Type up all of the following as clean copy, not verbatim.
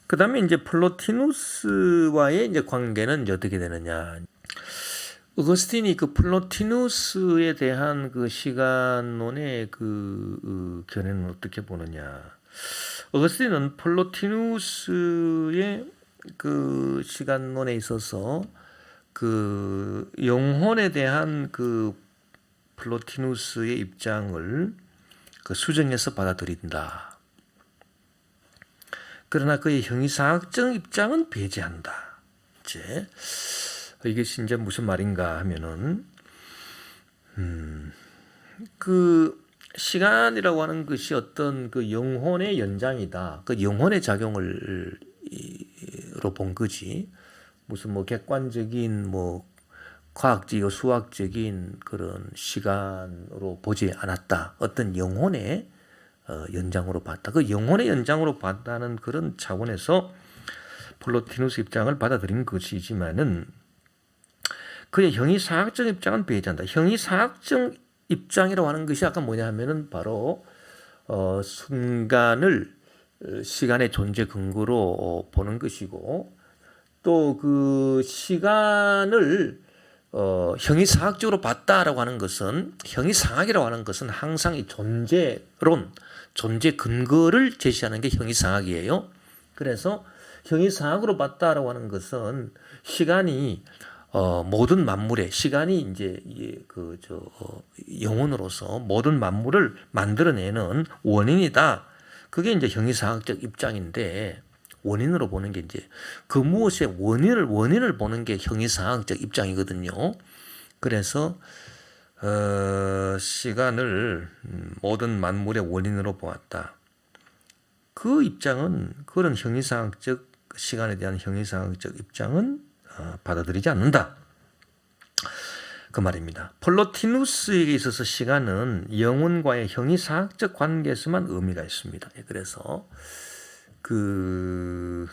그다음에 이제 플로티누스와의 이제 관계는 이제 어떻게 되느냐? 어거스틴이 그 플로티누스에 대한 그 시간론의 그 견해는 어떻게 보느냐? 어거스틴은 플로티누스의 그 시간론에 있어서 그 영혼에 대한 그 플로티누스의 입장을 그 수정해서 받아들인다. 그러나 그의 형이상학적 입장은 배제한다. 이제 이것이 이제 무슨 말인가 하면은 그 시간이라고 하는 것이 어떤 그 영혼의 연장이다. 그 영혼의 작용을 로 본 거지. 무슨 뭐 객관적인 뭐 과학적이고 수학적인 그런 시간으로 보지 않았다. 어떤 영혼의 연장으로 봤다. 그 영혼의 연장으로 봤다는 그런 차원에서 플로티누스 입장을 받아들인 것이지만은 그의 형이상학적 입장은 배제한다. 형이상학적 입장이라고 하는 것이 아까 뭐냐 하면은 바로 순간을 시간의 존재 근거로 보는 것이고 또 그 시간을 형이상학적으로 봤다라고 하는 것은 형이상학이라고 하는 것은 항상 이 존재론, 존재 근거를 제시하는 게 형이상학이에요. 그래서 형이상학으로 봤다라고 하는 것은 시간이 모든 만물의 시간이 이제 영혼으로서 모든 만물을 만들어내는 원인이다. 그게 이제 형이상학적 입장인데 원인으로 보는 게 이제 그 무엇의 원인을 보는 게 형이상학적 입장이거든요. 그래서 시간을 모든 만물의 원인으로 보았다. 그 입장은 그런 형이상학적 시간에 대한 형이상학적 입장은 받아들이지 않는다. 그 말입니다. 플로티누스에게 있어서 시간은 영혼과의 형이상학적 관계에서만 의미가 있습니다. 그래서 그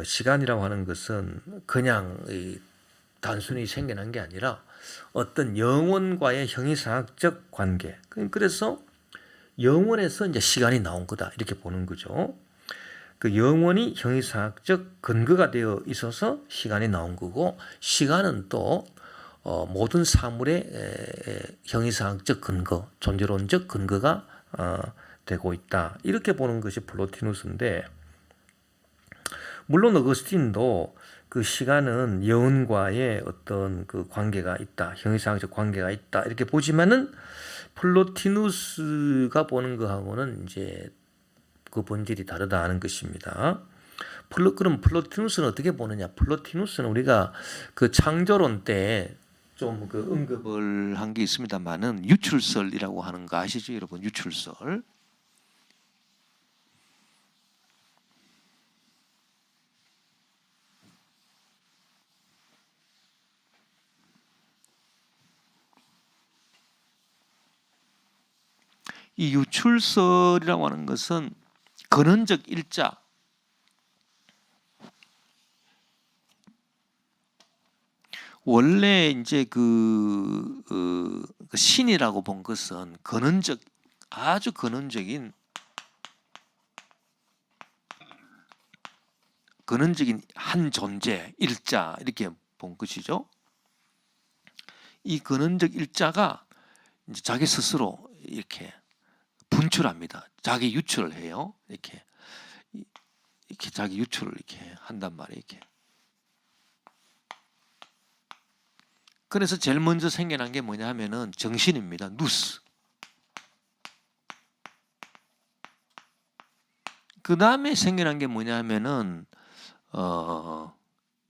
시간이라고 하는 것은 그냥 단순히 생겨난 게 아니라 어떤 영혼과의 형이상학적 관계. 그래서 영혼에서 이제 시간이 나온 거다 이렇게 보는 거죠. 그 영혼이 형이상학적 근거가 되어 있어서 시간이 나온 거고 시간은 또 모든 사물의 형이상학적 근거, 존재론적 근거가 되고 있다. 이렇게 보는 것이 플로티누스인데 물론 어거스틴도 그 시간은 영혼과의 어떤 그 관계가 있다. 형이상학적 관계가 있다. 이렇게 보지만은 플로티누스가 보는 거하고는 이제 그 본질이 다르다는 것입니다. 그럼 플로티누스는 어떻게 보느냐? 플로티누스는 우리가 그 창조론 때 좀 그 언급을 한 게 있습니다만은 유출설이라고 하는 거 아시죠, 여러분? 유출설. 이 유출설이라고 하는 것은 근원적 일자, 원래 이제 그 신이라고 본 것은 근원적, 아주 근원적인 한 존재, 일자 이렇게 본 것이죠. 이 근원적 일자가 이제 자기 스스로 이렇게 분출합니다. 자기 유출을 해요. 이렇게 자기 유출을 이렇게 한단 말이에요. 이렇게. 그래서 제일 먼저 생겨난 게 뭐냐 하면은 정신입니다. 누스. 그 다음에 생겨난 게 뭐냐 하면은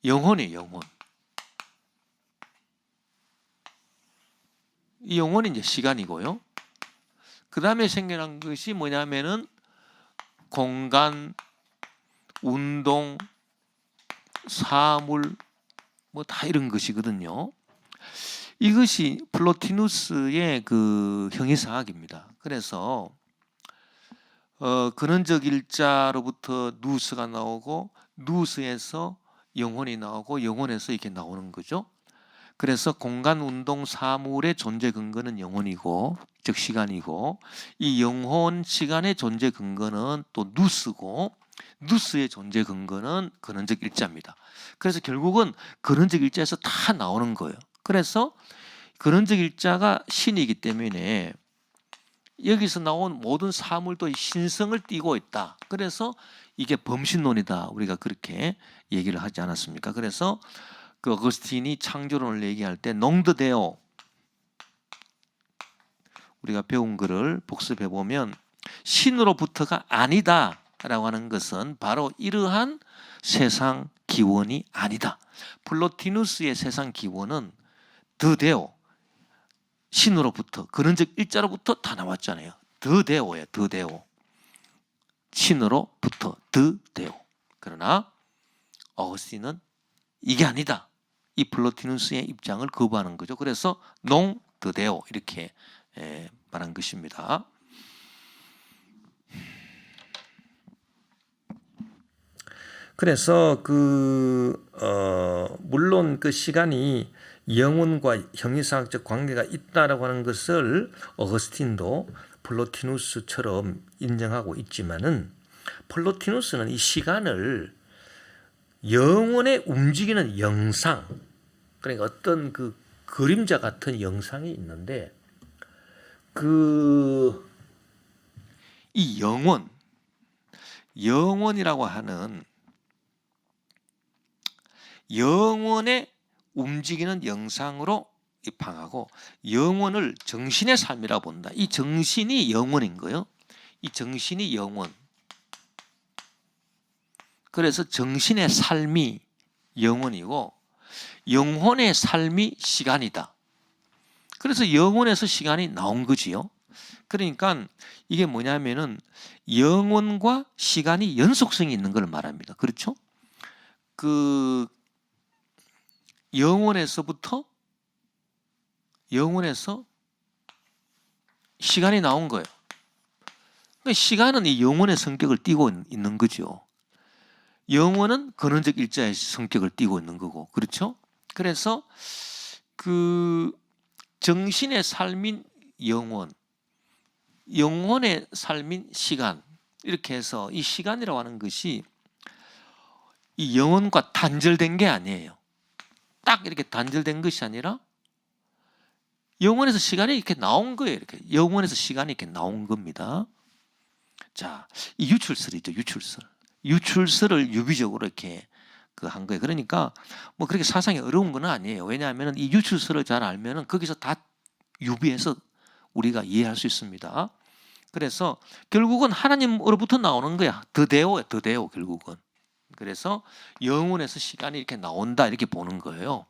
영혼이에요. 영혼. 이 영혼이 이제 시간이고요. 그 다음에 생겨난 것이 뭐냐면은 공간, 운동, 사물, 뭐 다 이런 것이거든요. 이것이 플로티누스의 그 형이상학입니다. 그래서 근원적 일자로부터 누스가 나오고 누스에서 영혼이 나오고 영혼에서 이렇게 나오는 거죠. 그래서 공간, 운동, 사물의 존재 근거는 영혼이고 즉 시간이고 이 영혼, 시간의 존재 근거는 또 누스고 누스의 존재 근거는 근원적 일자입니다. 그래서 결국은 근원적 일자에서 다 나오는 거예요. 그래서 근원적 일자가 신이기 때문에 여기서 나온 모든 사물도 신성을 띠고 있다. 그래서 이게 범신론이다. 우리가 그렇게 얘기를 하지 않았습니까? 그래서 그 어거스틴이 창조론을 얘기할 때 농드데오, 우리가 배운 거를 복습해 보면 신으로부터가 아니다 라고 하는 것은 바로 이러한 세상 기원이 아니다. 플로티누스의 세상 기원은 드데오, 신으로부터, 근원적 일자로부터 다 나왔잖아요. 드데오예요. 드데오. 신으로부터 드데오. 그러나 어거스틴은 이게 아니다. 이 플로티누스의 입장을 거부하는 거죠. 그래서 농 드데오 이렇게 말한 것입니다. 그래서 물론 그 시간이 영혼과 형이상학적 관계가 있다라고 하는 것을 어거스틴도 플로티누스처럼 인정하고 있지만은 플로티누스는 이 시간을 영혼에 움직이는 영상, 그러니까 어떤 그 그림자 같은 영상이 있는데 이 영혼이라고 하는 영혼에 움직이는 영상으로 입항하고 영혼을 정신의 삶이라고 본다. 이 정신이 영혼인 거예요. 이 정신이 영혼. 그래서 정신의 삶이 영혼이고 영혼의 삶이 시간이다. 그래서 영혼에서 시간이 나온 거지요. 그러니까 이게 뭐냐면은 영혼과 시간이 연속성이 있는 걸 말합니다. 그렇죠? 그 영혼에서 시간이 나온 거예요. 그러니까 시간은 이 영혼의 성격을 띠고 있는 거죠. 영혼은 근원적 일자의 성격을 띠고 있는 거고, 그렇죠? 그래서 그 정신의 삶인 영혼, 영혼의 삶인 시간, 이렇게 해서 이 시간이라고 하는 것이 이 영혼과 단절된 게 아니에요. 딱 이렇게 단절된 것이 아니라 영혼에서 시간이 이렇게 나온 거예요. 이렇게 영혼에서 시간이 이렇게 나온 겁니다. 자, 이 유출설이죠. 유출설을 유비적으로 이렇게 한 거예요. 그러니까 뭐 그렇게 사상이 어려운 건 아니에요. 왜냐하면 이 유출설을 잘 알면은 거기서 다 유비해서 우리가 이해할 수 있습니다. 그래서 결국은 하나님으로부터 나오는 거야. 드데오 결국은. 그래서 영혼에서 시간이 이렇게 나온다 이렇게 보는 거예요.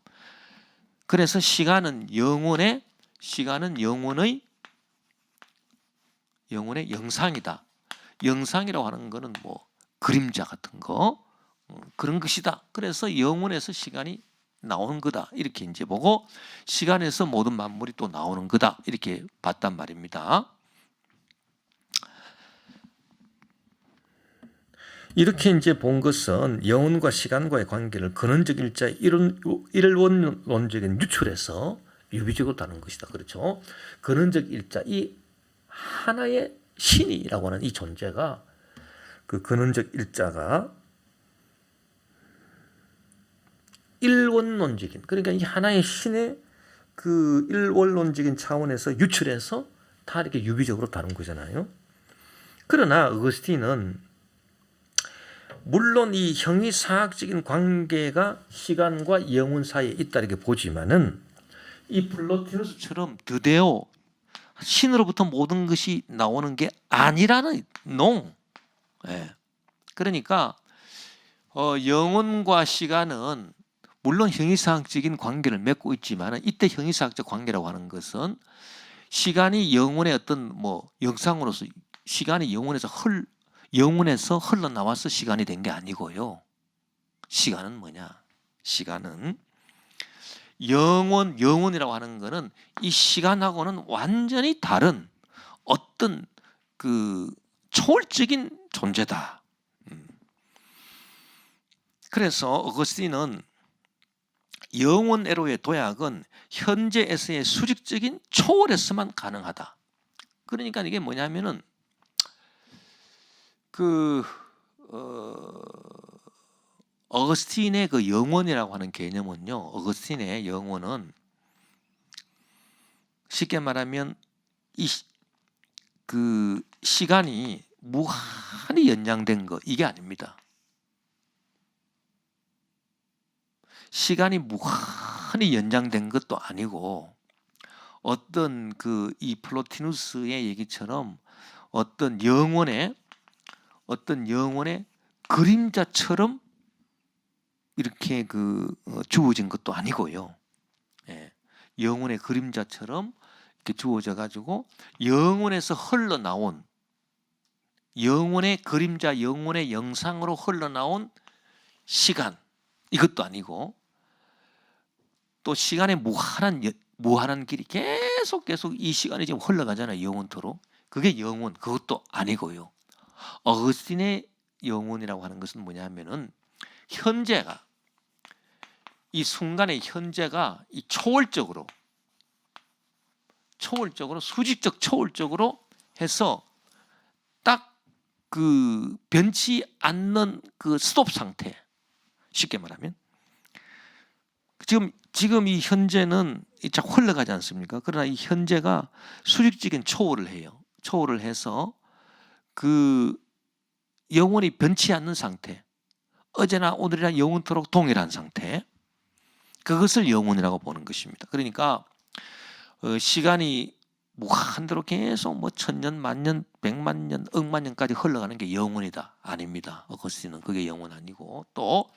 그래서 시간은 영혼의 영상이다. 영상이라고 하는 거는 뭐 그림자 같은 거 그런 것이다. 그래서 영혼에서 시간이 나오는 거다. 이렇게 이제 보고 시간에서 모든 만물이 또 나오는 거다. 이렇게 봤단 말입니다. 이렇게 이제 본 것은 영혼과 시간과의 관계를 근원적 일자의 일원론적인 유출에서 유비적으로 다는 것이다. 그렇죠? 근원적 일자, 이 하나의 신이라고 하는 이 존재가 그 근원적 일자가 일원론적인, 그러니까 이 하나의 신의 그 일원론적인 차원에서 유출해서 다 이렇게 유비적으로 다룬 거잖아요. 그러나 어거스틴은 물론 이 형이상학적인 관계가 시간과 영혼 사이에 있다 이렇게 보지만은 이 플로티누스처럼 드데오, 신으로부터 모든 것이 나오는 게 아니라는 농. 예. 그러니까 영혼과 시간은 물론 형이상학적인 관계를 맺고 있지만 이때 형이상학적 관계라고 하는 것은 시간이 영혼의 어떤 뭐 영상으로서 시간이 영혼에서 흘러나와서 시간이 된 게 아니고요. 시간은 뭐냐? 시간은 영혼이라고 하는 것은 이 시간하고는 완전히 다른 어떤 그 초월적인 존재다. 그래서 어거스틴은 영혼 에로의 도약은 현재에서의 수직적인 초월에서만 가능하다. 그러니까 이게 뭐냐면은 어거스틴의 그 영원이라고 하는 개념은요. 어거스틴의 영원은 쉽게 말하면 그 시간이 무한히 연장된 거 이게 아닙니다. 시간이 무한히 연장된 것도 아니고 어떤 이 플로티누스의 얘기처럼 어떤 영혼의 그림자처럼 이렇게 주어진 것도 아니고요. 예. 영혼의 그림자처럼 이렇게 주어져 가지고 영혼에서 흘러나온 영혼의 그림자, 영혼의 영상으로 흘러나온 시간 이것도 아니고 또 시간의 무한한 길이 계속 이 시간이 지금 흘러가잖아요. 영원토록. 그게 영원 그것도 아니고요. 어거스틴의 영혼이라고 하는 것은 뭐냐면은 현재가 이 순간의 현재가 이 초월적으로 수직적 초월적으로 해서 딱 변치 않는 스톱 상태. 쉽게 말하면 지금 이 현재는 자꾸 흘러가지 않습니까? 그러나 이 현재가 수직적인 초월을 해요. 초월을 해서 영원히 변치 않는 상태. 어제나 오늘이나 영원토록 동일한 상태. 그것을 영원이라고 보는 것입니다. 그러니까 시간이 무한대로 계속 1000년, 만년, 100만 년, 억만 년까지 흘러가는 게 영원이다. 아닙니다. 어거스틴은 그게 영원 아니고 또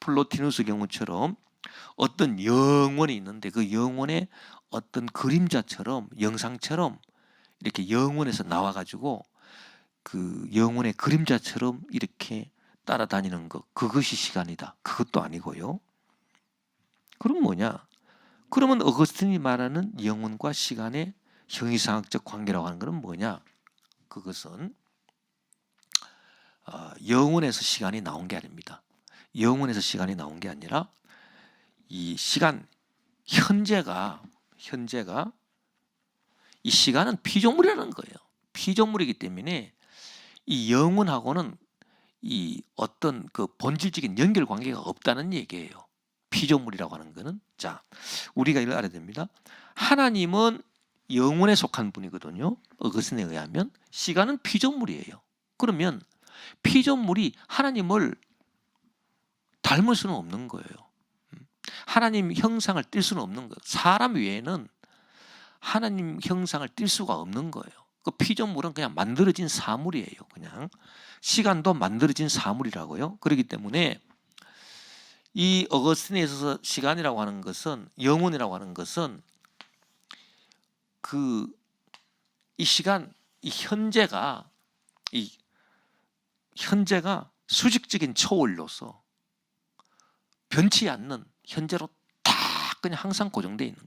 플로티누스 경우처럼 어떤 영혼이 있는데 그 영혼의 어떤 그림자처럼 영상처럼 이렇게 영혼에서 나와가지고 영혼의 그림자처럼 이렇게 따라다니는 것 그것이 시간이다. 그것도 아니고요. 그럼 뭐냐? 그러면 어거스틴이 말하는 영혼과 시간의 형이상학적 관계라고 하는 것은 뭐냐? 그것은 영혼에서 시간이 나온 게 아닙니다. 영혼에서 시간이 나온 게 아니라 이 시간 현재가 이 시간은 피조물이라는 거예요. 피조물이기 때문에 이 영혼하고는 이 어떤 본질적인 연결 관계가 없다는 얘기예요. 피조물이라고 하는 거는 자 우리가 이걸 알아야 됩니다. 하나님은 영혼에 속한 분이거든요. 어거스틴에 의하면 시간은 피조물이에요. 그러면 피조물이 하나님을 닮을 수는 없는 거예요. 하나님 형상을 띌 수는 없는 거예요. 사람 외에는 하나님 형상을 띌 수가 없는 거예요. 그 피조물은 그냥 만들어진 사물이에요. 그냥 시간도 만들어진 사물이라고요. 그렇기 때문에 이 어거스틴에 있어서 시간이라고 하는 것은 영혼이라고 하는 것은 이 시간 이 현재가 수직적인 초월로서 변치 않는 현재로 딱 그냥 항상 고정되어 있는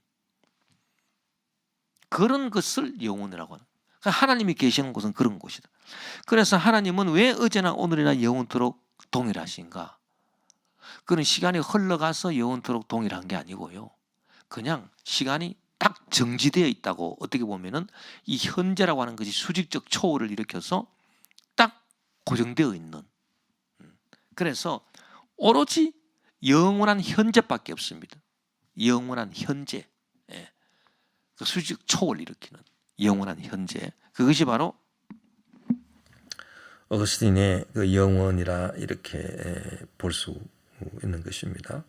그런 것을 영혼이라고 하는. 그러니까 하나님이 계시는 곳은 그런 곳이다. 그래서 하나님은 왜 어제나 오늘이나 영원토록 동일하신가? 그런 시간이 흘러가서 영원토록 동일한 게 아니고요. 그냥 시간이 딱 정지되어 있다고 어떻게 보면은 이 현재라고 하는 것이 수직적 초월을 일으켜서 딱 고정되어 있는. 그래서 오로지 영원한 현재밖에 없습니다. 영원한 현재. 예. 그 수직 초월을 일으키는 영원한 현재. 그것이 바로 어거스틴의 영원이라 이렇게 볼 수 있는 것입니다.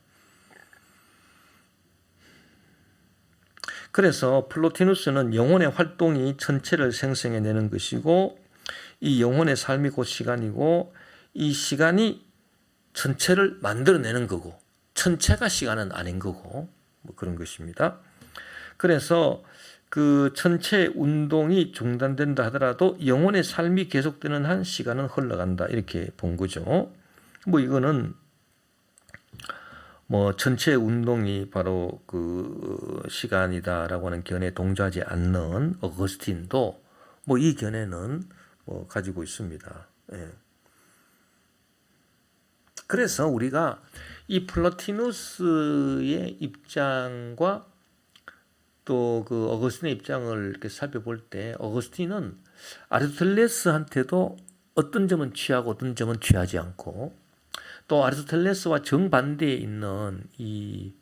그래서 플로티누스는 영혼의 활동이 전체를 생성해내는 것이고 이 영혼의 삶이 곧 시간이고 이 시간이 전체를 만들어내는 거고 전체가 시간은 아닌 거고 그런 것입니다. 그래서 전체 운동이 중단된다 하더라도 영혼의 삶이 계속되는 한 시간은 흘러간다 이렇게 본 거죠. 이거는 전체 운동이 바로 시간이다라고 하는 견해에 동조하지 않는 어거스틴도 이 견해는 가지고 있습니다. 예. 그래서 우리가 이 플로티누스의 입장과 또 어거스틴의 입장을 이렇게 살펴볼 때 어거스틴은 아리스토텔레스한테도 어떤 점은 취하고 어떤 점은 취하지 않고, 또 아리스토텔레스와 정반대에 있는 이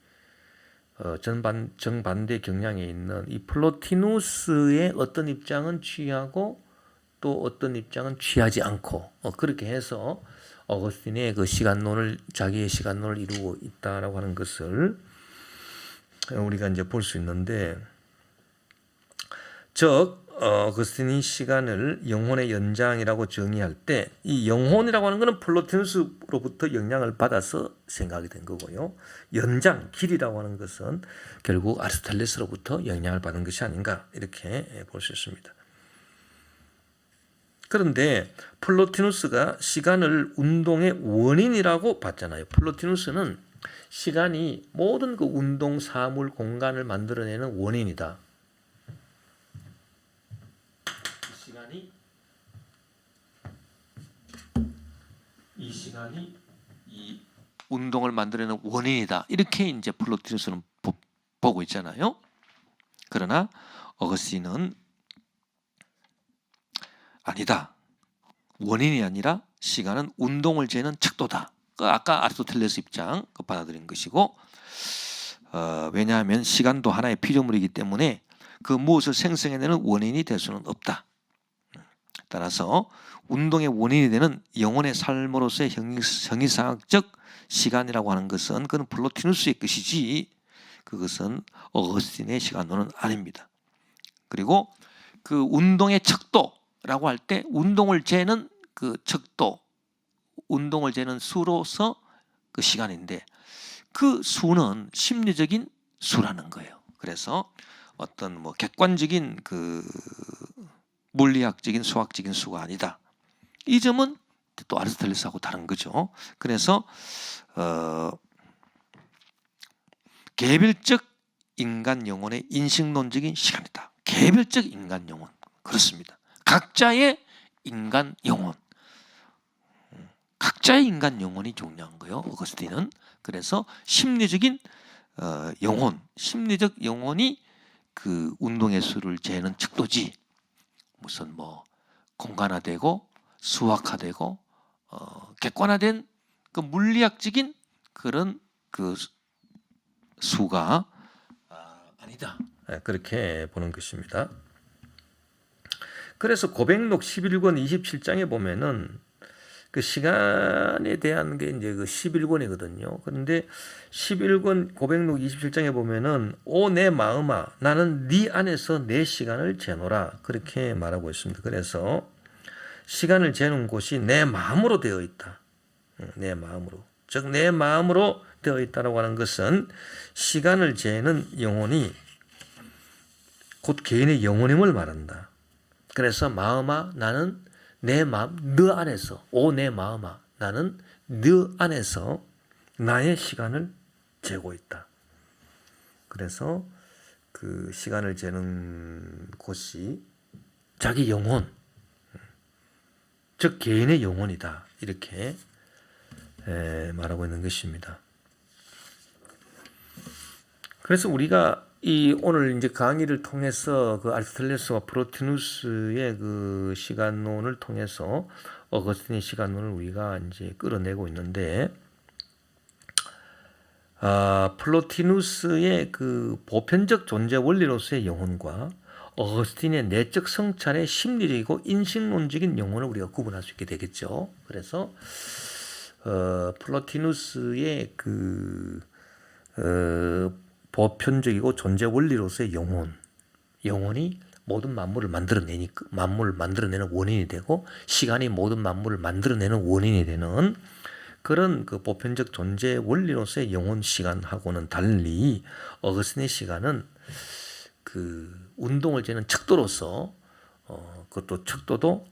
정반대 경향에 있는 이 플로티누스의 어떤 입장은 취하고 또 어떤 입장은 취하지 않고, 그렇게 해서 어거스틴의 그 시간론을, 자기의 시간론을 이루고 있다라고 하는 것을 우리가 이제 볼 수 있는데, 즉 어거스틴이 시간을 영혼의 연장이라고 정의할 때 이 영혼이라고 하는 것은 플로티누스로부터 영향을 받아서 생각이 된 거고요. 연장, 길이라고 하는 것은 결국 아리스토텔레스로부터 영향을 받은 것이 아닌가, 이렇게 볼 수 있습니다. 그런데 플로티누스가 시간을 운동의 원인이라고 봤잖아요. 플로티누스는 시간이 모든 그 운동, 사물, 공간을 만들어내는 원인이다. 이 시간이 이 운동을 만들어내는 원인이다. 이렇게 이제 플로티누스는 보고 있잖아요. 그러나 어거스틴은 아니다. 원인이 아니라 시간은 운동을 재는 척도다. 아까 아리스토텔레스 입장 받아들인 것이고, 왜냐하면 시간도 하나의 피조물이기 때문에 그 무엇을 생성해내는 원인이 될 수는 없다. 따라서 운동의 원인이 되는 영혼의 삶으로서의 형이상학적 시간이라고 하는 것은 그건 플로티누스의 것이지 그것은 어거스틴의 시간론은 아닙니다. 그리고 그 운동의 척도라고 할 때 운동을 재는 그 척도, 운동을 재는 수로서 그 시간인데 그 수는 심리적인 수라는 거예요. 그래서 어떤 뭐 객관적인 그 물리학적인 수학적인 수가 아니다. 이 점은 또 아리스토텔레스하고 다른 거죠. 그래서 개별적 인간 영혼의 인식론적인 시간이다. 개별적 인간 영혼, 그렇습니다. 각자의 인간 영혼, 각자의 인간 영혼이 중요한 거예요. 어거스틴은. 그래서 심리적인 영혼, 심리적 영혼이 그 운동의 수를 재는 척도지, 무슨 뭐 공간화되고 수학화되고 객관화된 그 물리학적인 그런 그 수가 아니다. 그렇게 보는 것입니다. 그래서 고백록 11권 27장에 보면은 그 시간에 대한 게 이제 그 11권이거든요. 그런데 11권 고백록 27장에 보면은 오 내 마음아 나는 네 안에서 내 시간을 재노라, 그렇게 말하고 있습니다. 그래서 시간을 재는 곳이 내 마음으로 되어 있다. 내 마음으로. 즉 내 마음으로 되어 있다라고 하는 것은 시간을 재는 영혼이 곧 개인의 영혼임을 말한다. 그래서 마음아 나는 내 마음 너 안에서, 오 내 마음아 나는 너 안에서 나의 시간을 재고 있다. 그래서 그 시간을 재는 곳이 자기 영혼, 즉 개인의 영혼이다. 이렇게 말하고 있는 것입니다. 그래서 우리가 이 오늘 이제 강의를 통해서 그 아리스토텔레스와 플로티누스의 그 시간론을 통해서 어거스틴의 시간론을 우리가 이제 끌어내고 있는데, 플로티누스의 그 보편적 존재 원리로서의 영혼과 어거스틴의 내적 성찰의 심리적이고 인식론적인 영혼을 우리가 구분할 수 있게 되겠죠. 그래서 플로티누스의 그 보편적이고 존재 원리로서의 영혼이 모든 만물을 만들어내니까 만물을 만들어내는 원인이 되고 시간이 모든 만물을 만들어내는 원인이 되는 그런 그 보편적 존재 원리로서의 영혼 시간하고는 달리 어거스틴의 시간은 그 운동을 재는 척도로서 그것도 척도도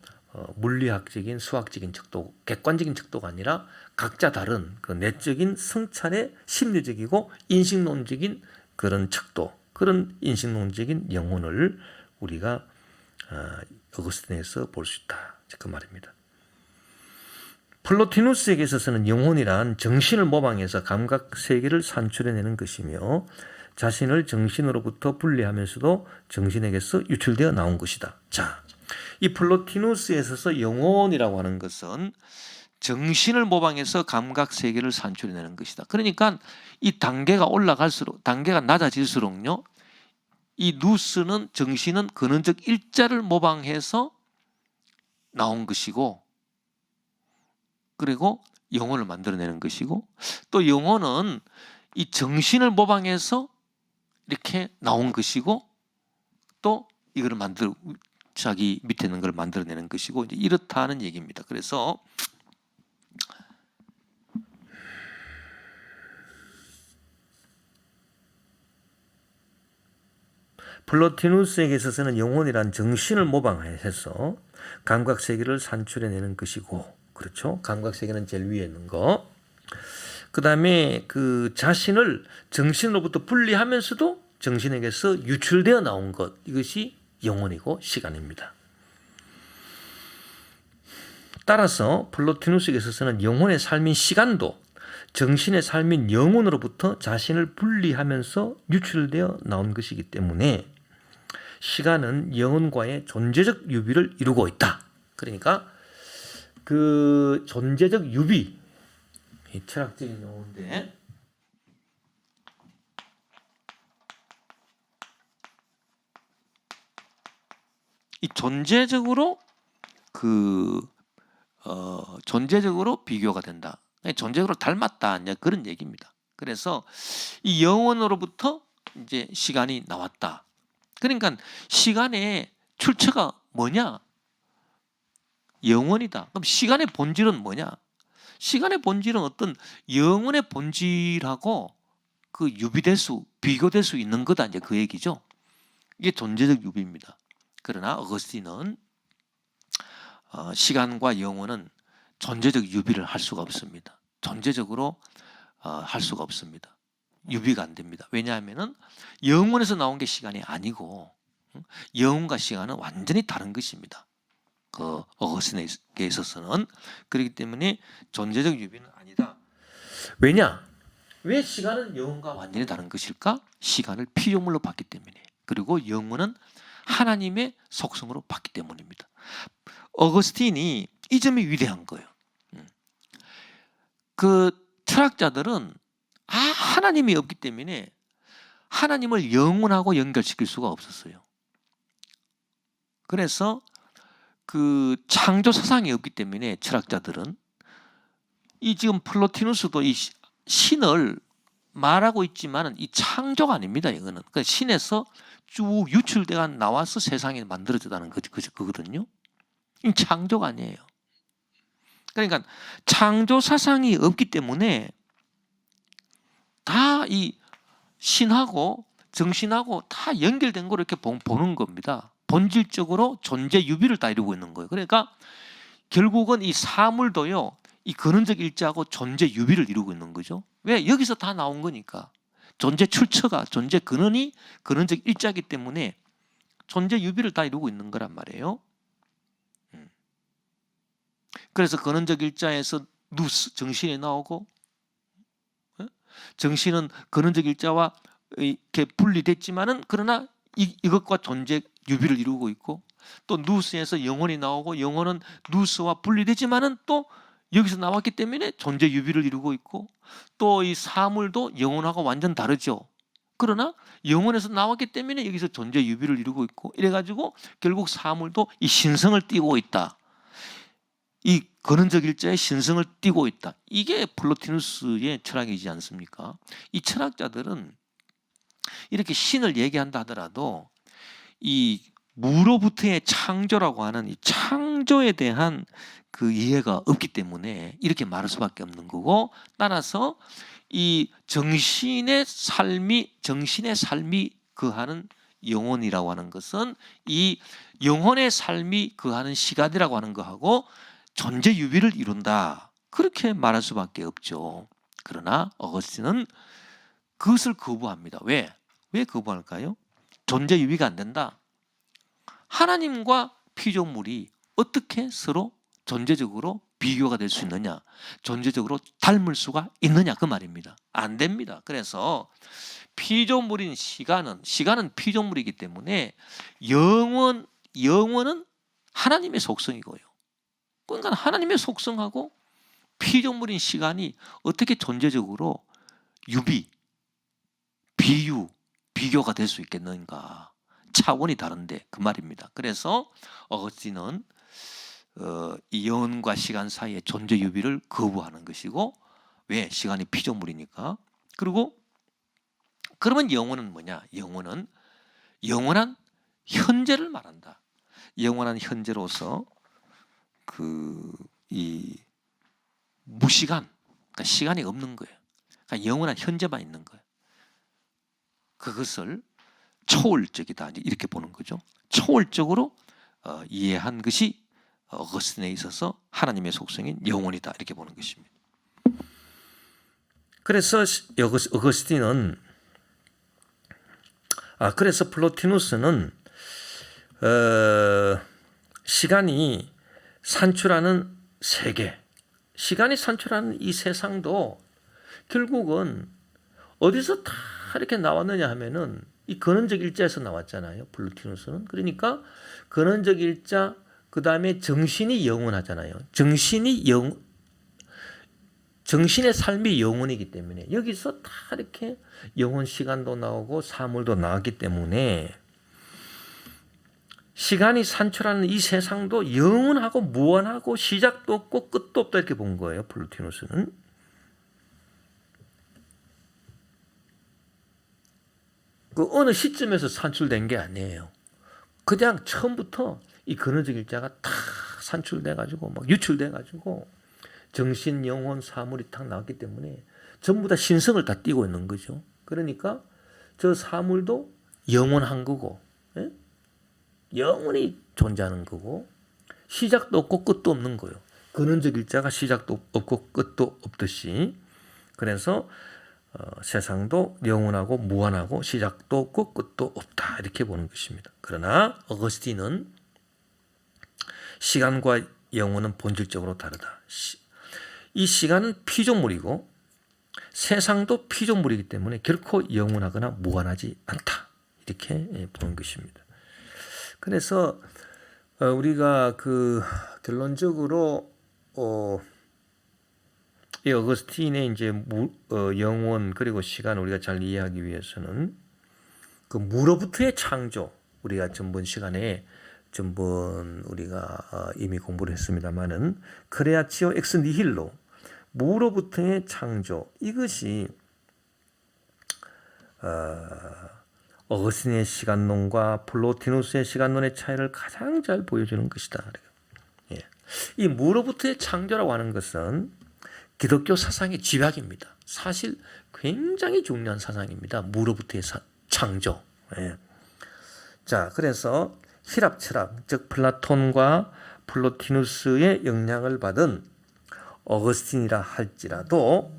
물리학적인 수학적인 척도, 객관적인 척도가 아니라 각자 다른 그 내적인 성찰의 심리적이고 인식론적인 그런 척도, 그런 인식론적인 영혼을 우리가 어거스틴에서 볼 수 있다. 그 말입니다. 플로티누스에게 있어서는 영혼이란 정신을 모방해서 감각 세계를 산출해내는 것이며 자신을 정신으로부터 분리하면서도 정신에게서 유출되어 나온 것이다. 자, 이 플로티누스에 있어서 영혼이라고 하는 것은 정신을 모방해서 감각 세계를 산출해내는 것이다. 그러니까 이 단계가 올라갈수록, 단계가 낮아질수록요, 이 누스는, 정신은 근원적 일자를 모방해서 나온 것이고, 그리고 영혼을 만들어내는 것이고, 또 영혼은 이 정신을 모방해서 이렇게 나온 것이고, 또 이거를 자기 밑에 있는 걸 만들어내는 것이고, 이제 이렇다는 얘기입니다. 그래서 플로티누스에게 있어서는 영혼이란 정신을 모방해서 감각 세계를 산출해내는 것이고, 그렇죠? 감각 세계는 제일 위에 있는 거. 그 다음에 그 자신을 정신으로부터 분리하면서도 정신에게서 유출되어 나온 것, 이것이 영혼이고 시간입니다. 따라서 플로티누스에게 있어서는 영혼의 삶인 시간도 정신의 삶인 영혼으로부터 자신을 분리하면서 유출되어 나온 것이기 때문에 시간은 영혼과의 존재적 유비를 이루고 있다. 그러니까 그 존재적 유비, 철학적인 용어인데, 이 존재적으로 존재적으로 비교가 된다. 존재적으로 닮았다. 이제 그런 얘기입니다. 그래서 이 영혼으로부터 이제 시간이 나왔다. 그러니까 시간의 출처가 뭐냐? 영혼이다. 그럼 시간의 본질은 뭐냐? 시간의 본질은 어떤 영혼의 본질하고 그 비교될 수 있는 거다. 이제 그 얘기죠. 이게 존재적 유비입니다. 그러나 어거스틴은 시간과 영혼은 존재적 유비를 할 수가 없습니다. 존재적으로 할 수가 없습니다. 유비가 안 됩니다. 왜냐하면 영혼에서 나온 게 시간이 아니고 영혼과 시간은 완전히 다른 것입니다. 그 어거스틴에게 있어서는. 그렇기 때문에 존재적 유비는 아니다. 왜냐? 왜 시간은 영혼과 완전히 다른 것일까? 시간을 피조물로 봤기 때문에, 그리고 영혼은 하나님의 속성으로 봤기 때문입니다. 어거스틴이 이 점이 위대한 거예요. 그 철학자들은 하나님이 없기 때문에 하나님을 영혼하고 연결시킬 수가 없었어요. 그래서 그 창조 사상이 없기 때문에 철학자들은 이 지금 플로티누스도 이 신을 말하고 있지만은 이 창조가 아닙니다. 이거는 그러니까 신에서 쭉 유출돼가 나와서 세상이 만들어졌다는 거거든요. 이 창조가 아니에요. 그러니까 창조 사상이 없기 때문에 다 이 신하고 정신하고 다 연결된 걸 이렇게 보는 겁니다. 본질적으로 존재 유비를 다 이루고 있는 거예요. 그러니까 결국은 이 사물도요, 이 근원적 일자하고 존재 유비를 이루고 있는 거죠. 왜? 여기서 다 나온 거니까. 존재 출처가, 존재 근원이 근원적 일자이기 때문에 존재 유비를 다 이루고 있는 거란 말이에요. 그래서 근원적 일자에서 누스, 정신이 나오고, 정신은 근원적 일자와 이렇게 분리됐지만은 그러나 이것과 존재 유비를 이루고 있고, 또 누스에서 영혼이 나오고 영혼은 누스와 분리되지만은 또 여기서 나왔기 때문에 존재 유비를 이루고 있고, 또 이 사물도 영혼하고 완전 다르죠. 그러나 영혼에서 나왔기 때문에 여기서 존재 유비를 이루고 있고, 이래가지고 결국 사물도 이 신성을 띠고 있다. 이 근원적 일자의 신성을 띠고 있다. 이게 플로티누스의 철학이지 않습니까? 이 철학자들은 이렇게 신을 얘기한다 하더라도 이 무로부터의 창조라고 하는 이 창조에 대한 그 이해가 없기 때문에 이렇게 말할 수밖에 없는 거고, 따라서 이 정신의 삶이 그하는 영혼이라고 하는 것은 이 영혼의 삶이 그하는 시간이라고 하는 것하고 존재 유비를 이룬다. 그렇게 말할 수밖에 없죠. 그러나 어거스틴은 그것을 거부합니다. 왜 거부할까요? 존재 유비가 안 된다. 하나님과 피조물이 어떻게 서로 존재적으로 비교가 될 수 있느냐, 존재적으로 닮을 수가 있느냐, 그 말입니다. 안 됩니다. 그래서 피조물인 시간은 피조물이기 때문에 영혼은 하나님의 속성이고요. 그러니까 하나님의 속성하고 피조물인 시간이 어떻게 존재적으로 유비, 비유, 비교가 될 수 있겠는가. 차원이 다른데 그 말입니다. 그래서 어거스틴은 이 영혼과 시간 사이의 존재 유비를 거부하는 것이고, 왜? 시간이 피조물이니까. 그리고 그러면 영혼은 뭐냐? 영혼은 영원한 현재를 말한다. 영원한 현재로서 이 무시간, 그러니까 시간이 없는 거예요. 그러니까 영원한 현재만 있는 거예요. 그것을 초월적이다 이렇게 보는 거죠. 초월적으로 이해한 것이 어거스틴에 있어서 하나님의 속성인 영혼이다 이렇게 보는 것입니다. 그래서 어거스틴은 그래서 플로티누스는 시간이 산출하는 세계, 시간이 산출하는 이 세상도 결국은 어디서 다 이렇게 나왔느냐 하면은 이 근원적 일자에서 나왔잖아요. 플로티누스는. 그러니까 근원적 일자, 그 다음에 정신이 영원하잖아요. 정신의 삶이 영원이기 때문에 여기서 다 이렇게 영원 시간도 나오고 사물도 나왔기 때문에 시간이 산출하는 이 세상도 영원하고 무한하고 시작도 없고 끝도 없다 이렇게 본 거예요. 플로티누스는. 그 어느 시점에서 산출된 게 아니에요. 그냥 처음부터 이 근원적 일자가 다 산출돼가지고 막 유출돼가지고 정신, 영혼, 사물이 딱 나왔기 때문에 전부 다 신성을 다 띠고 있는 거죠. 그러니까 저 사물도 영원한 거고, 예? 영원히 존재하는 거고, 시작도 없고 끝도 없는 거예요. 근원적 일자가 시작도 없고 끝도 없듯이. 그래서 세상도 영원하고 무한하고 시작도 없고 끝도 없다 이렇게 보는 것입니다. 그러나 어거스틴은 시간과 영혼은 본질적으로 다르다. 이 시간은 피조물이고 세상도 피조물이기 때문에 결코 영원하거나 무한하지 않다 이렇게 보는 것입니다. 그래서 우리가 결론적으로 이 어거스틴의 이제 영혼 그리고 시간 우리가 잘 이해하기 위해서는 그 무로부터의 창조, 우리가 전번 시간에 우리가 이미 공부를 했습니다만은 크레아치오 엑스 니힐로, 무로부터의 창조, 이것이 어거스틴의 시간론과 플로티누스의 시간론의 차이를 가장 잘 보여주는 것이다. 예. 이 무로부터의 창조라고 하는 것은 기독교 사상의 집약입니다. 사실 굉장히 중요한 사상입니다. 무로부터의 창조. 예. 자, 그래서 히랍 철학, 즉 플라톤과 플로티누스의 영향을 받은 어거스틴이라 할지라도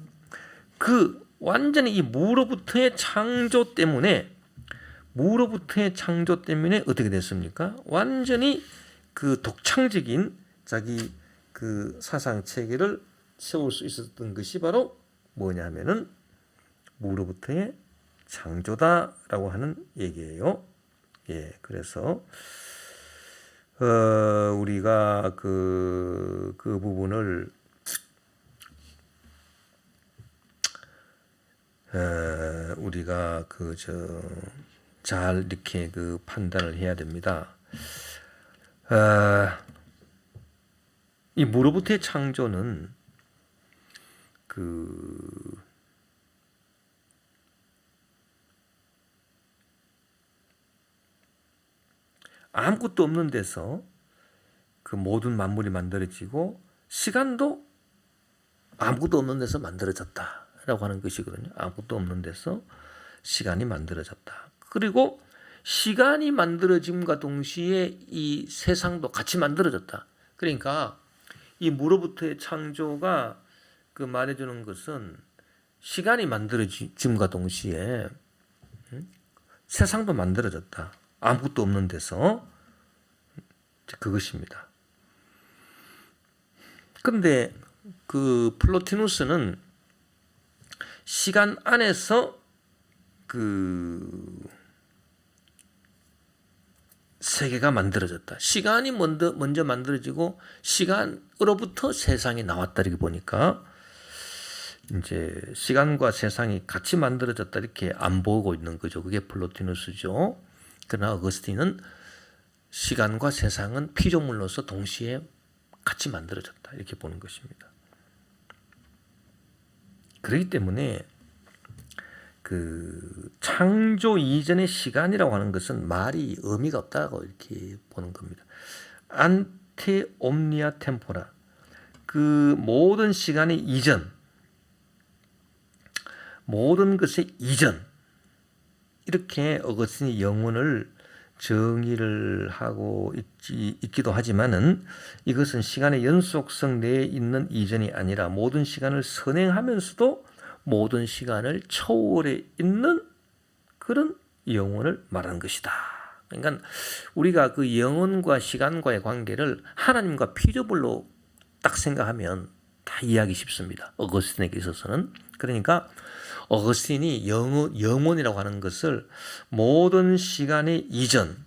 완전히 이 무로부터의 창조 때문에 어떻게 됐습니까? 완전히 독창적인 자기 사상 체계를 세울 수 있었던 것이 바로 뭐냐면은 무로부터의 창조다라고 하는 얘기예요. 예, 그래서 우리가 그 부분을 우리가 잘 이렇게 판단을 해야 됩니다. 이 무로부터의 창조는 아무것도 없는 데서 모든 만물이 만들어지고 시간도 아무것도 없는 데서 만들어졌다라고 하는 것이거든요. 아무것도 없는 데서 시간이 만들어졌다. 그리고 시간이 만들어짐과 동시에 이 세상도 같이 만들어졌다. 그러니까 이 무로부터의 창조가 말해주는 것은 시간이 만들어짐과 동시에 세상도 만들어졌다. 아무것도 없는 데서. 그것입니다. 그런데 플로티누스는 시간 안에서 세계가 만들어졌다. 시간이 먼저 만들어지고 시간으로부터 세상이 나왔다 이렇게 보니까 이제 시간과 세상이 같이 만들어졌다 이렇게 안 보고 있는 거죠. 그게 플로티누스죠. 그러나 어거스틴은 시간과 세상은 피조물로서 동시에 같이 만들어졌다 이렇게 보는 것입니다. 그렇기 때문에 그 창조 이전의 시간이라고 하는 것은 말이 의미가 없다고 이렇게 보는 겁니다. 안테 옴니아 템포라, 그 모든 시간의 이전, 모든 것의 이전, 이렇게 어거스틴이 영혼을 정의를 하고 있기도 하지만은 이것은 시간의 연속성 내에 있는 이전이 아니라 모든 시간을 선행하면서도 모든 시간을 초월해 있는 그런 영혼을 말하는 것이다. 그러니까 우리가 그 영혼과 시간과의 관계를 하나님과 피조물로 딱 생각하면 다 이해하기 쉽습니다. 어거스틴에게 있어서는. 그러니까 어거스틴이 영혼이라고 하는 것을 모든 시간의 이전,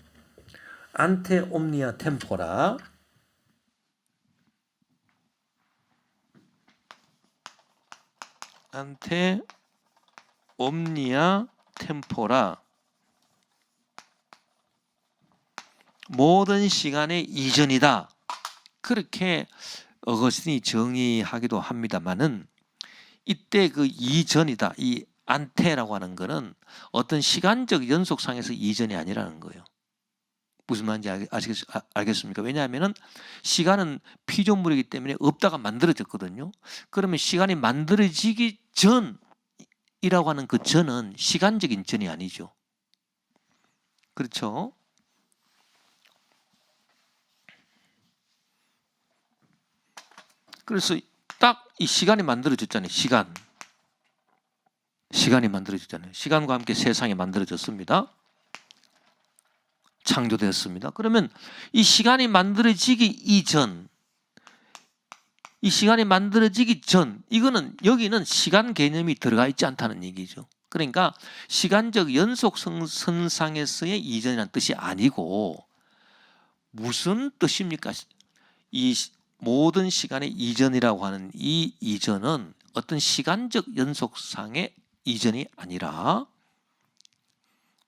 안테 옴니아 템포라, 안테 옴니아 템포라, 모든 시간의 이전이다. 그렇게 어거스틴이 정의하기도 합니다만은 이때 그 이전이다, 이 안테라고 하는 것은 어떤 시간적 연속상에서 이전이 아니라는 거예요. 무슨 말인지 알겠습니까? 왜냐하면 시간은 피조물이기 때문에 없다가 만들어졌거든요. 그러면 시간이 만들어지기 전이라고 하는 그 전은 시간적인 전이 아니죠. 그렇죠? 그래서 딱 이 시간이 만들어졌잖아요. 시간이 만들어졌잖아요. 시간과 함께 세상이 만들어졌습니다. 창조되었습니다. 그러면 이 시간이 만들어지기 이전, 이 시간이 만들어지기 전, 이거는 여기는 시간 개념이 들어가 있지 않다는 얘기죠. 그러니까 시간적 연속선상에서의 이전이라는 뜻이 아니고 무슨 뜻입니까? 이 모든 시간의 이전이라고 하는 이 이전은 어떤 시간적 연속상의 이전이 아니라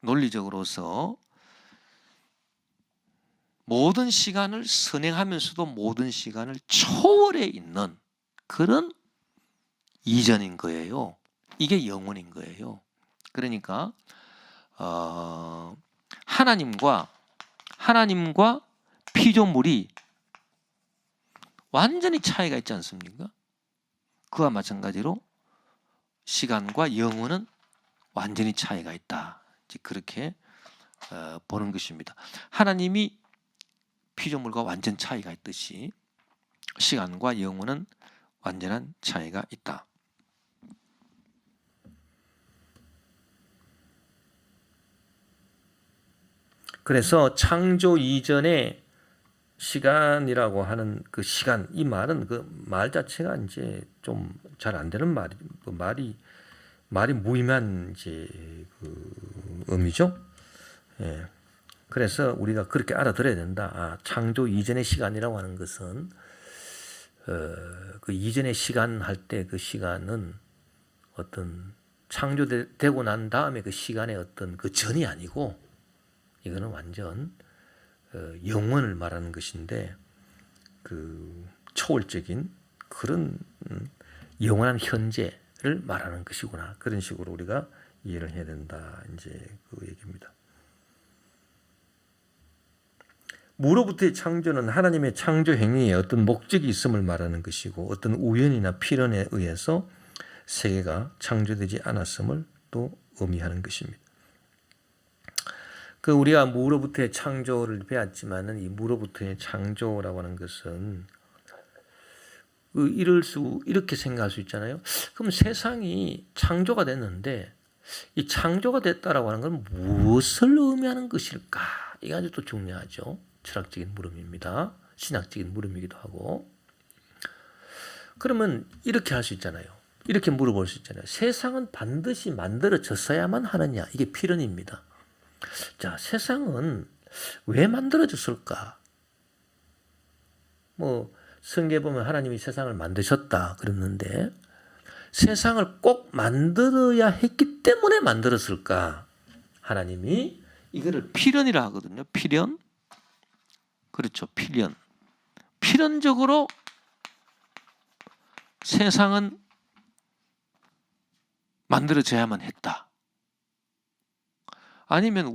논리적으로서 모든 시간을 선행하면서도 모든 시간을 초월해 있는 그런 이전인 거예요. 이게 영혼인 거예요. 그러니까 하나님과 피조물이 완전히 차이가 있지 않습니까? 그와 마찬가지로 시간과 영혼은 완전히 차이가 있다. 그렇게 보는 것입니다. 하나님이 피조물과 완전 차이가 있듯이 시간과 영혼은 완전한 차이가 있다. 그래서 창조 이전에 시간이라고 하는 그 시간, 이 말은 그 말 자체가 이제 좀 잘 안 되는 말이 무의미한 이제 그 의미죠. 예. 그래서 우리가 그렇게 알아들어야 된다. 창조 이전의 시간이라고 하는 것은 그 이전의 시간 할 때 그 시간은 어떤 창조되고 난 다음에 그 시간의 어떤 그 전이 아니고 이거는 완전 영원을 말하는 것인데 그 초월적인 그런 영원한 현재를 말하는 것이구나. 그런 식으로 우리가 이해를 해야 된다. 이제 그 얘기입니다. 무로부터의 창조는 하나님의 창조 행위에 어떤 목적이 있음을 말하는 것이고 어떤 우연이나 필연에 의해서 세계가 창조되지 않았음을 또 의미하는 것입니다. 그 우리가 무로부터의 창조를 배웠지만은 이 무로부터의 창조라고 하는 것은 이렇게 생각할 수 있잖아요. 그럼 세상이 창조가 됐는데 이 창조가 됐다라고 하는 건 무엇을 의미하는 것일까? 이게 아주 또 중요하죠. 철학적인 물음입니다. 신학적인 물음이기도 하고. 그러면 이렇게 할 수 있잖아요. 이렇게 물어볼 수 있잖아요. 세상은 반드시 만들어졌어야만 하느냐? 이게 필연입니다. 자, 세상은 왜 만들어졌을까? 뭐 성경에 보면 하나님이 세상을 만드셨다 그랬는데 세상을 꼭 만들어야 했기 때문에 만들었을까? 하나님이 이거를 필연이라 하거든요. 필연. 그렇죠. 필연. 필연적으로 세상은 만들어져야만 했다. 아니면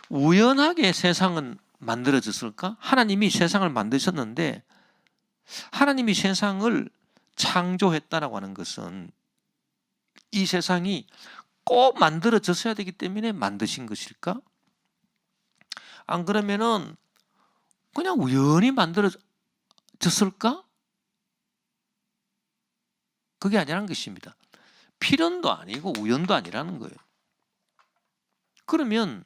우연하게 세상은 만들어졌을까? 하나님이 세상을 만드셨는데 하나님이 세상을 창조했다라고 하는 것은 이 세상이 꼭 만들어졌어야 되기 때문에 만드신 것일까? 안 그러면은 그냥 우연히 만들어졌을까? 그게 아니라는 것입니다. 필연도 아니고 우연도 아니라는 거예요. 그러면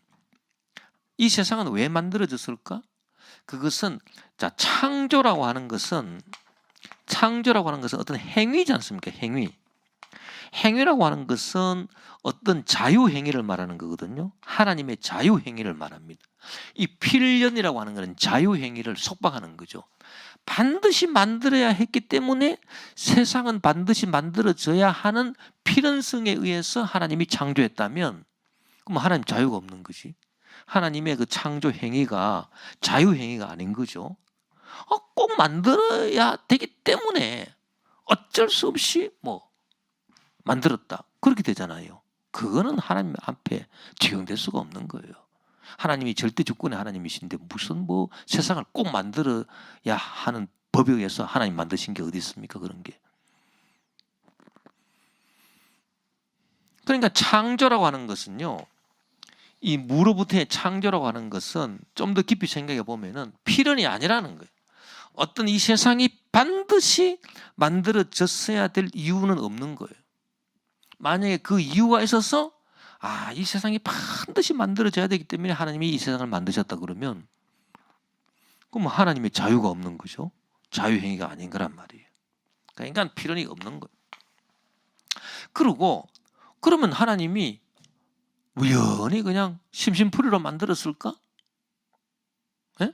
이 세상은 왜 만들어졌을까? 그것은 자 창조라고 하는 것은 어떤 행위지 않습니까? 행위라고 하는 것은 어떤 자유행위를 말하는 거거든요. 하나님의 자유행위를 말합니다. 이 필연이라고 하는 것은 자유행위를 속박하는 거죠. 반드시 만들어야 했기 때문에 세상은 반드시 만들어져야 하는 필연성에 의해서 하나님이 창조했다면 그럼 하나님 자유가 없는 거지. 하나님의 그 창조 행위가 자유행위가 아닌 거죠. 꼭 만들어야 되기 때문에 어쩔 수 없이 뭐 만들었다. 그렇게 되잖아요. 그거는 하나님 앞에 적용될 수가 없는 거예요. 하나님이 절대 주권의 하나님이신데 무슨 뭐 세상을 꼭 만들어야 하는 법에 의해서 하나님 만드신 게 어디 있습니까? 그런 게. 그러니까 창조라고 하는 것은요. 이 무로부터의 창조라고 하는 것은 좀 더 깊이 생각해 보면은 필연이 아니라는 거예요. 어떤 이 세상이 반드시 만들어졌어야 될 이유는 없는 거예요. 만약에 그 이유가 있어서 이 세상이 반드시 만들어져야 되기 때문에 하나님이 이 세상을 만드셨다 그러면 그럼 하나님의 자유가 없는 거죠. 자유행위가 아닌 거란 말이에요. 그러니까 인간 필연이 없는 거예요. 그리고 그러면 하나님이 우연히 그냥 심심풀이로 만들었을까? 네?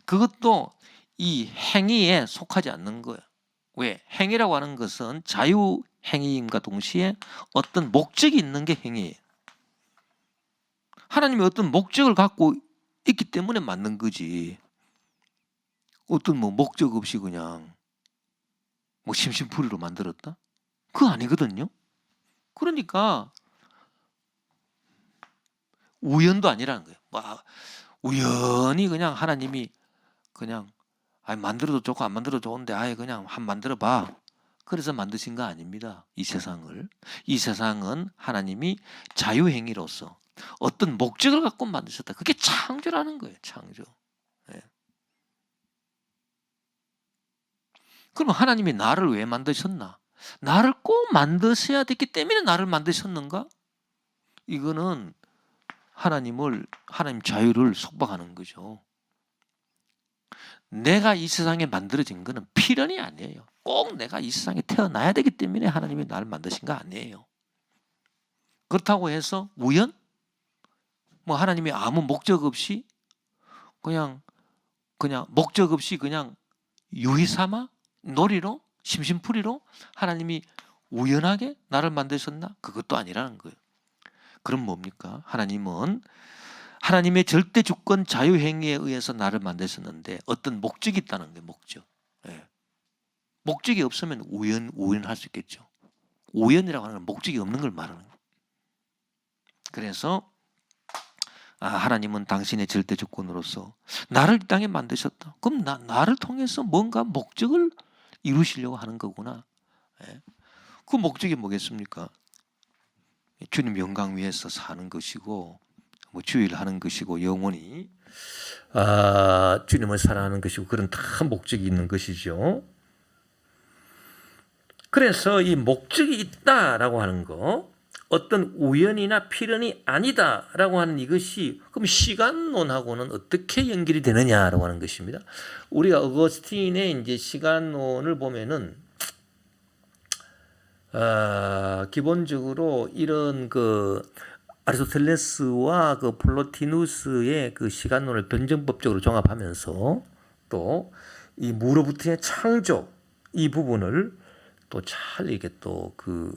그것도 이 행위에 속하지 않는 거예요. 왜? 행위라고 하는 것은 자유행위임과 동시에 어떤 목적이 있는 게 행위예요. 하나님이 어떤 목적을 갖고 있기 때문에 만든 거지. 어떤 뭐 목적 없이 그냥 뭐 심심풀이로 만들었다? 그거 아니거든요. 그러니까 우연도 아니라는 거예요. 우연히 그냥 하나님이 그냥 만들어도 좋고 안 만들어도 좋은데 그냥 한 만들어 봐. 그래서 만드신 거 아닙니다. 이 세상을. 이 세상은 하나님이 자유행위로서 어떤 목적을 갖고 만드셨다. 그게 창조라는 거예요. 창조. 네. 그럼 하나님이 나를 왜 만드셨나? 나를 꼭 만드셔야 됐기 때문에 나를 만드셨는가? 이거는 하나님 자유를 속박하는 거죠. 내가 이 세상에 만들어진 거는 필연이 아니에요. 꼭 내가 이 세상에 태어나야 되기 때문에 하나님이 나를 만드신 거 아니에요. 그렇다고 해서 우연? 뭐 하나님이 아무 목적 없이 그냥 목적 없이 그냥 유의삼아 놀이로 심심풀이로 하나님이 우연하게 나를 만드셨나? 그것도 아니라는 거예요. 그럼 뭡니까? 하나님은 하나님의 절대 주권 자유행위에 의해서 나를 만드셨는데 어떤 목적이 있다는 거예요. 목적. 네. 목적이 없으면 우연할 수 있겠죠. 우연이라고 하는 건 목적이 없는 걸 말하는 거예요. 그래서 하나님은 당신의 절대 주권으로서 나를 이 땅에 만드셨다. 그럼 나를 통해서 뭔가 목적을 이루시려고 하는 거구나. 네. 그 목적이 뭐겠습니까? 주님 영광 위에서 사는 것이고 뭐 주의를 하는 것이고 영원히 주님을 사랑하는 것이고 그런 다 목적이 있는 것이죠. 그래서 이 목적이 있다라고 하는 거 어떤 우연이나 필연이 아니다라고 하는 이것이 그럼 시간론하고는 어떻게 연결이 되느냐라고 하는 것입니다. 우리가 어거스틴의 이제 시간론을 보면은 기본적으로 이런 아리스토텔레스와 그 플로티누스의 그 시간론을 변증법적으로 종합하면서 또 이 무로부터의 창조 이 부분을 또 잘 이게 또 그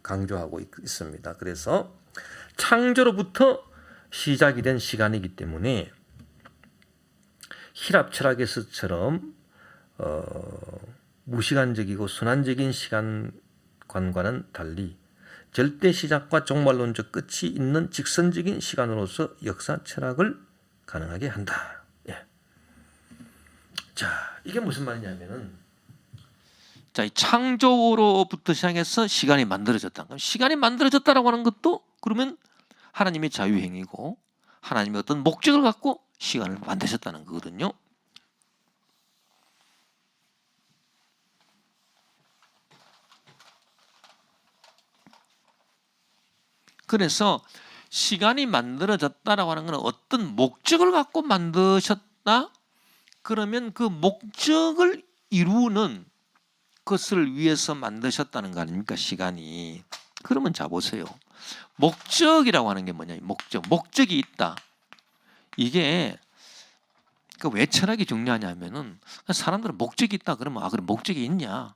강조하고 있습니다. 그래서 창조로부터 시작이 된 시간이기 때문에 히랍 철학에서처럼 무시간적이고 순환적인 시간관과는 달리 절대 시작과 종말론적 끝이 있는 직선적인 시간으로서 역사 철학을 가능하게 한다. 예. 자, 이게 무슨 말이냐면은 자, 이 창조로부터 시작해서 시간이 만들어졌다. 그럼 시간이 만들어졌다라고 하는 것도 그러면 하나님의 자유행위고 하나님의 어떤 목적을 갖고 시간을 만드셨다는 거거든요. 그래서 시간이 만들어졌다라고 하는 것은 어떤 목적을 갖고 만드셨다? 그러면 그 목적을 이루는 것을 위해서 만드셨다는 거 아닙니까? 시간이. 그러면 자 보세요. 목적이라고 하는 게 뭐냐? 목적이 있다. 이게 왜 철학이 중요하냐면은 사람들은 목적이 있다 그러면 그럼 목적이 있냐?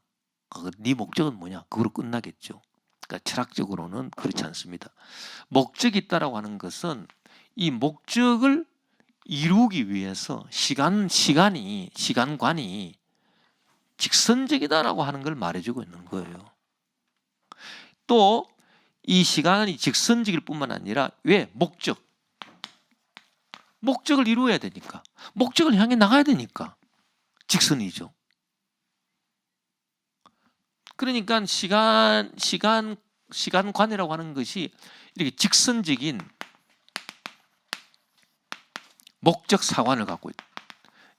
네 목적은 뭐냐? 그거로 끝나겠죠. 그러니까 철학적으로는 그렇지 않습니다. 목적이 있다라고 하는 것은 이 목적을 이루기 위해서 시간관이 직선적이다라고 하는 걸 말해주고 있는 거예요. 또 이 시간이 직선적일 뿐만 아니라 왜? 목적을 이루어야 되니까. 목적을 향해 나가야 되니까. 직선이죠. 그러니까 시간관이라고 하는 것이 이렇게 직선적인 목적 사관을 갖고 있다.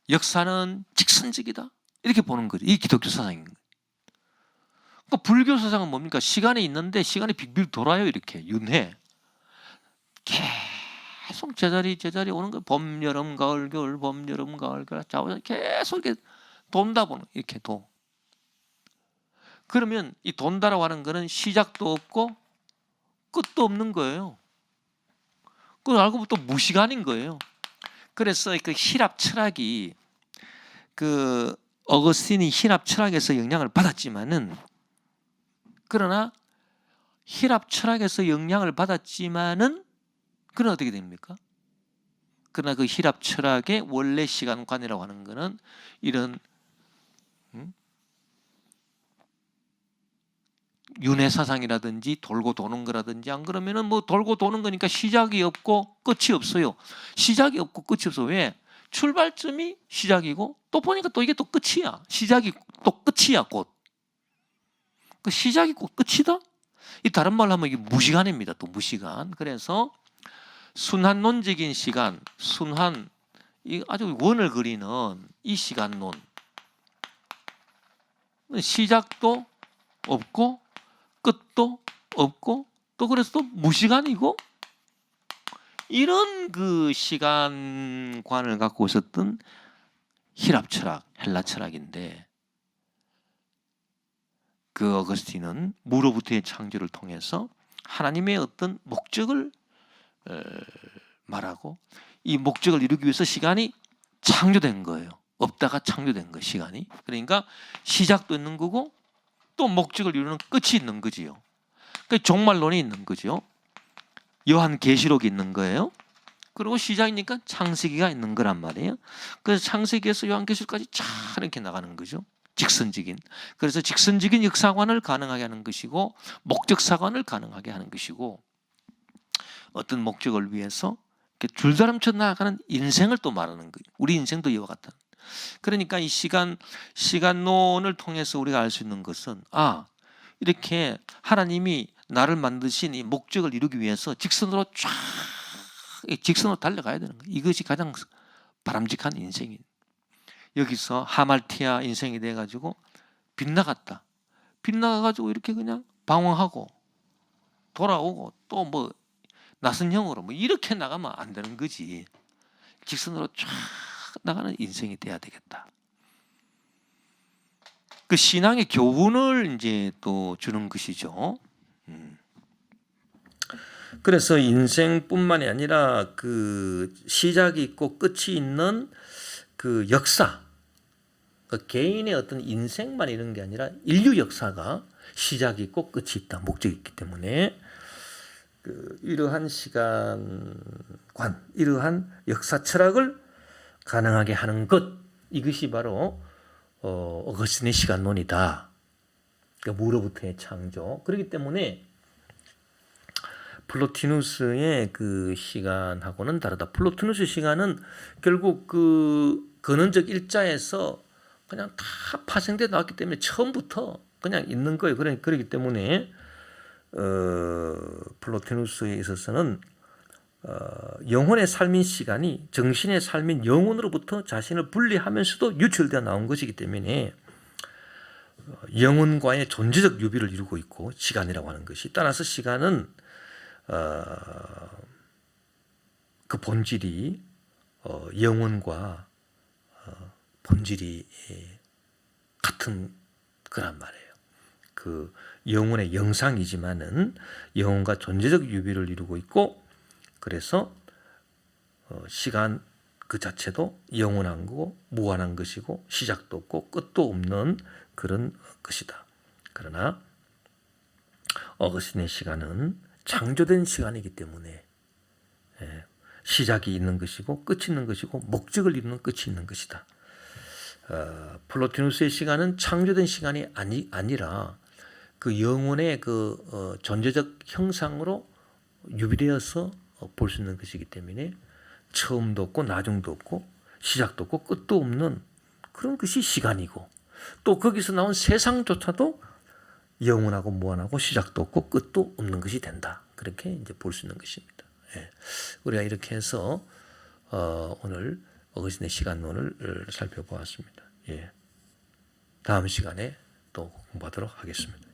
역사는 직선적이다. 이렇게 보는 거죠. 이 기독교 사상인 거예요. 그러니까 불교 사상은 뭡니까? 시간이 있는데 시간이 빙빙 돌아요. 이렇게 윤회. 계속 제자리 오는 거. 봄, 여름, 가을, 겨울, 봄, 여름, 가을, 겨울. 좌우전 계속 이렇게 돈다 보는 이렇게 도. 그러면 이 돈다라고 하는 거는 시작도 없고 끝도 없는 거예요. 그걸 알고 보면 또 무시간인 거예요. 그래서 그 히랍 철학이 그 어거스틴이 히랍 철학에서 영향을 받았지만은 그러나 히랍 철학에서 영향을 받았지만은 그건 어떻게 됩니까? 그러나 그 히랍 철학의 원래 시간관이라고 하는 거는 이런 윤회 사상이라든지 돌고 도는 거라든지 안 그러면은 뭐 돌고 도는 거니까 시작이 없고 끝이 없어요. 시작이 없고 끝이 없어. 왜? 출발점이 시작이고 또 보니까 또 이게 또 끝이야. 시작이 또 끝이야 곧. 그 시작이 곧 끝이다? 이 다른 말로 하면 이게 무시간입니다. 또 무시간. 그래서 순환론적인 시간, 이 아주 원을 그리는 이 시간론. 시작도 없고 끝도 없고 또 그래서 또 무시간이고 이런 그 시간관을 갖고 있었던 히랍 철학, 헬라 철학인데 그 어거스틴은 무로부터의 창조를 통해서 하나님의 어떤 목적을 말하고 이 목적을 이루기 위해서 시간이 창조된 거예요. 없다가 창조된 거 시간이. 그러니까 시작도 있는 거고 또 목적을 이루는 끝이 있는 거지요. 그러니까 종말론이 있는 거죠. 요한계시록이 있는 거예요. 그리고 시작이니까 창세기가 있는 거란 말이에요. 그래서 창세기에서 요한계시록까지 잘 이렇게 나가는 거죠. 직선적인. 그래서 직선적인 역사관을 가능하게 하는 것이고 목적사관을 가능하게 하는 것이고 어떤 목적을 위해서 줄다름쳐 나아가는 인생을 또 말하는 거예요. 우리 인생도 이와 같다. 그러니까 이 시간론을 통해서 우리가 알 수 있는 것은 이렇게 하나님이 나를 만드신 이 목적을 이루기 위해서 직선으로 달려가야 되는 거예요. 이것이 가장 바람직한 인생이에요. 여기서 하말티아 인생이 돼가지고 빗나가가지고 이렇게 그냥 방황하고 돌아오고 또 뭐 낯선 형으로 뭐 이렇게 나가면 안 되는 거지. 직선으로 쫙 나가는 인생이 돼야 되겠다. 그 신앙의 교훈을 이제 또 주는 것이죠. 그래서 인생뿐만이 아니라 그 시작이 있고 끝이 있는 그 역사, 그 개인의 어떤 인생만 이런 게 아니라 인류 역사가 시작이 있고 끝이 있다, 목적이 있기 때문에 그 이러한 시간관, 이러한 역사 철학을 가능하게 하는 것, 이것이 바로 어거스틴의 시간론이다. 그러니까 무로부터의 창조. 그렇기 때문에 플로티누스의 그 시간하고는 다르다. 플로티누스 시간은 결국 그 근원적 일자에서 그냥 다 파생돼 나왔기 때문에 처음부터 그냥 있는 거예요. 그렇기 때문에 플로티누스에 있어서는 영혼의 삶인 시간이 정신의 삶인 영혼으로부터 자신을 분리하면서도 유출되어 나온 것이기 때문에 영혼과의 존재적 유비를 이루고 있고 시간이라고 하는 것이, 따라서 시간은 그 본질이 영혼과 본질이 같은 거란 말이에요. 그 영혼의 영상이지만은 영혼과 존재적 유비를 이루고 있고, 그래서 시간 그 자체도 영원한 거고 무한한 것이고 시작도 없고 끝도 없는 그런 것이다. 그러나 어거스틴의 시간은 창조된 시간이기 때문에 시작이 있는 것이고 끝이 있는 것이고 목적을 이루는 끝이 있는 것이다. 플로티누스의 시간은 창조된 시간이 아니라 그 영혼의 그 존재적 형상으로 유비되어서 볼 수 있는 것이기 때문에 처음도 없고 나중도 없고 시작도 없고 끝도 없는 그런 것이 시간이고, 또 거기서 나온 세상조차도 영원하고 무한하고 시작도 없고 끝도 없는 것이 된다. 그렇게 이제 볼 수 있는 것입니다. 우리가 이렇게 해서 오늘 어거스틴의 시간론을 살펴보았습니다. 다음 시간에 또 공부하도록 하겠습니다.